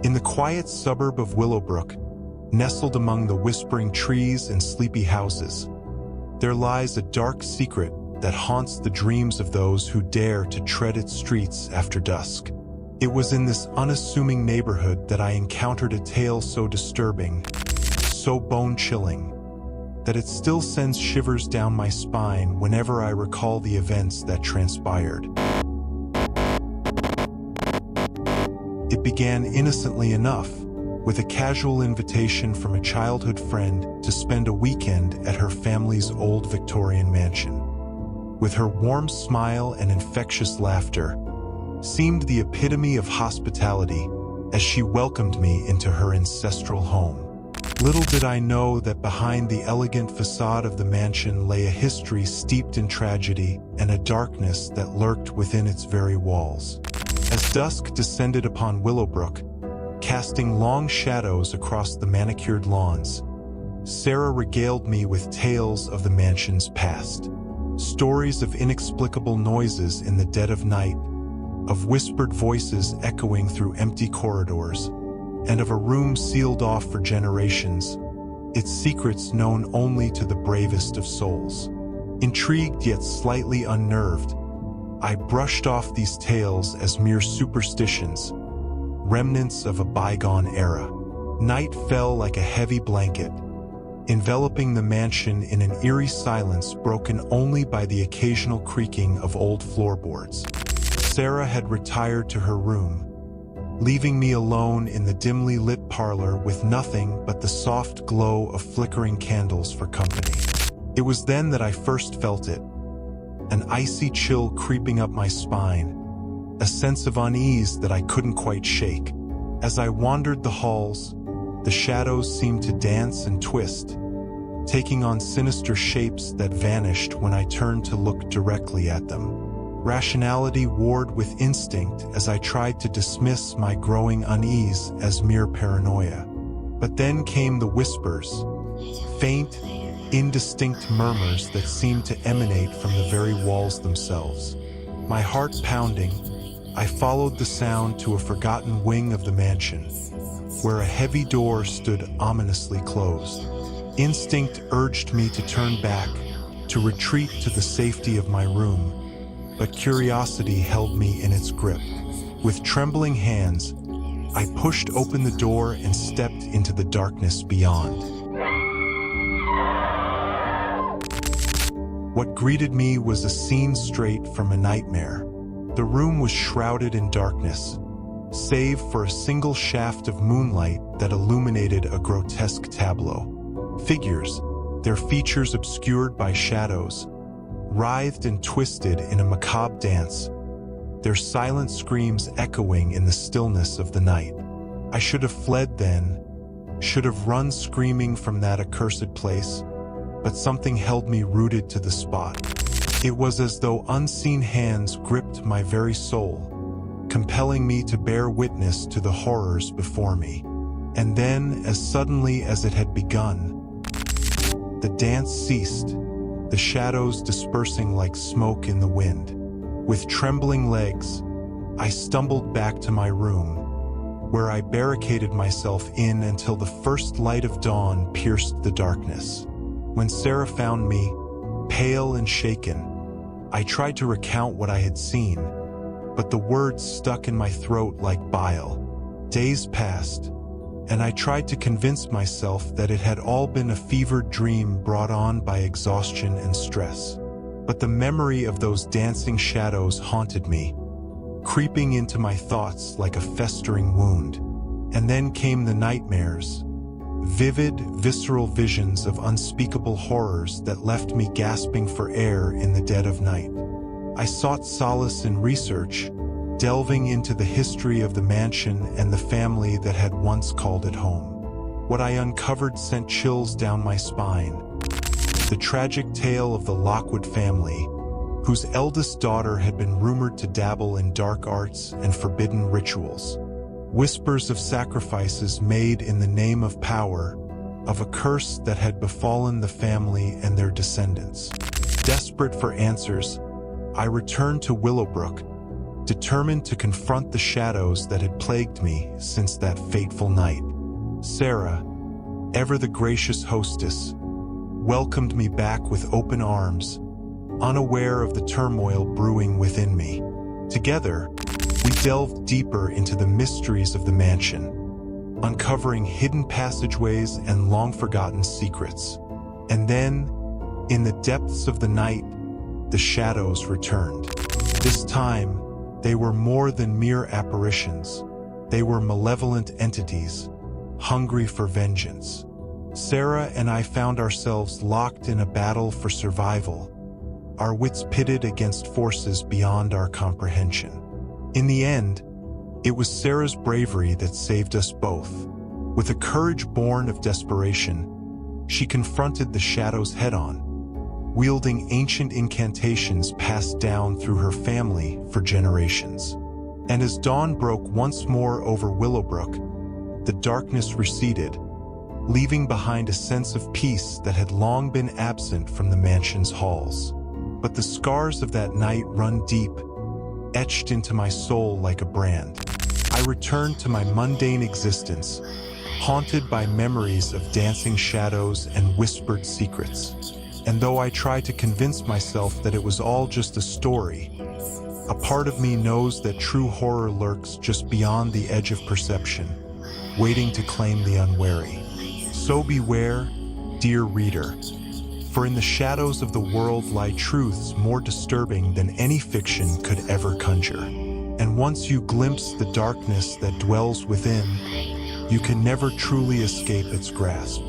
In the quiet suburb of Willowbrook, nestled among the whispering trees and sleepy houses, there lies a dark secret that haunts the dreams of those who dare to tread its streets after dusk. It was in this unassuming neighborhood that I encountered a tale so disturbing, so bone-chilling, that it still sends shivers down my spine whenever I recall the events that transpired. It began innocently enough, with a casual invitation from a childhood friend to spend a weekend at her family's old Victorian mansion. With her warm smile and infectious laughter, seemed the epitome of hospitality as she welcomed me into her ancestral home. Little did I know that behind the elegant facade of the mansion lay a history steeped in tragedy and a darkness that lurked within its very walls. As dusk descended upon Willowbrook, casting long shadows across the manicured lawns, Sarah regaled me with tales of the mansion's past. Stories of inexplicable noises in the dead of night, of whispered voices echoing through empty corridors, and of a room sealed off for generations, its secrets known only to the bravest of souls. Intrigued yet slightly unnerved, I brushed off these tales as mere superstitions, remnants of a bygone era. Night fell like a heavy blanket, enveloping the mansion in an eerie silence broken only by the occasional creaking of old floorboards. Sarah had retired to her room, leaving me alone in the dimly lit parlor with nothing but the soft glow of flickering candles for company. It was then that I first felt it, an icy chill creeping up my spine, a sense of unease that I couldn't quite shake. As I wandered the halls, the shadows seemed to dance and twist, taking on sinister shapes that vanished when I turned to look directly at them. Rationality warred with instinct as I tried to dismiss my growing unease as mere paranoia. But then came the whispers, faint, indistinct murmurs that seemed to emanate from the very walls themselves. My heart pounding, I followed the sound to a forgotten wing of the mansion, where a heavy door stood ominously closed. Instinct urged me to turn back, to retreat to the safety of my room, but curiosity held me in its grip. With trembling hands, I pushed open the door and stepped into the darkness beyond. What greeted me was a scene straight from a nightmare. The room was shrouded in darkness, save for a single shaft of moonlight that illuminated a grotesque tableau. Figures, their features obscured by shadows, writhed and twisted in a macabre dance, their silent screams echoing in the stillness of the night. I should have fled then, should have run screaming from that accursed place, but something held me rooted to the spot. It was as though unseen hands gripped my very soul, compelling me to bear witness to the horrors before me. And then, as suddenly as it had begun, the dance ceased, the shadows dispersing like smoke in the wind. With trembling legs, I stumbled back to my room, where I barricaded myself in until the first light of dawn pierced the darkness. When Sarah found me, pale and shaken, I tried to recount what I had seen, but the words stuck in my throat like bile. Days passed, and I tried to convince myself that it had all been a fevered dream brought on by exhaustion and stress. But the memory of those dancing shadows haunted me, creeping into my thoughts like a festering wound. And then came the nightmares, vivid, visceral visions of unspeakable horrors that left me gasping for air in the dead of night. I sought solace in research, delving into the history of the mansion and the family that had once called it home. What I uncovered sent chills down my spine. The tragic tale of the Lockwood family, whose eldest daughter had been rumored to dabble in dark arts and forbidden rituals. Whispers of sacrifices made in the name of power, of a curse that had befallen the family and their descendants. Desperate for answers, I returned to Willowbrook, determined to confront the shadows that had plagued me since that fateful night. Sarah, ever the gracious hostess, welcomed me back with open arms, unaware of the turmoil brewing within me. Together, we delved deeper into the mysteries of the mansion, uncovering hidden passageways and long-forgotten secrets. And then, in the depths of the night, the shadows returned. This time, they were more than mere apparitions. They were malevolent entities, hungry for vengeance. Sarah and I found ourselves locked in a battle for survival, our wits pitted against forces beyond our comprehension. In the end, it was Sarah's bravery that saved us both. With a courage born of desperation, she confronted the shadows head-on, wielding ancient incantations passed down through her family for generations. And as dawn broke once more over Willowbrook, the darkness receded, leaving behind a sense of peace that had long been absent from the mansion's halls. But the scars of that night run deep, etched into my soul like a brand. I returned to my mundane existence, haunted by memories of dancing shadows and whispered secrets. And though I try to convince myself that it was all just a story, a part of me knows that true horror lurks just beyond the edge of perception, waiting to claim the unwary. So beware, dear reader, for in the shadows of the world lie truths more disturbing than any fiction could ever conjure. And once you glimpse the darkness that dwells within, you can never truly escape its grasp.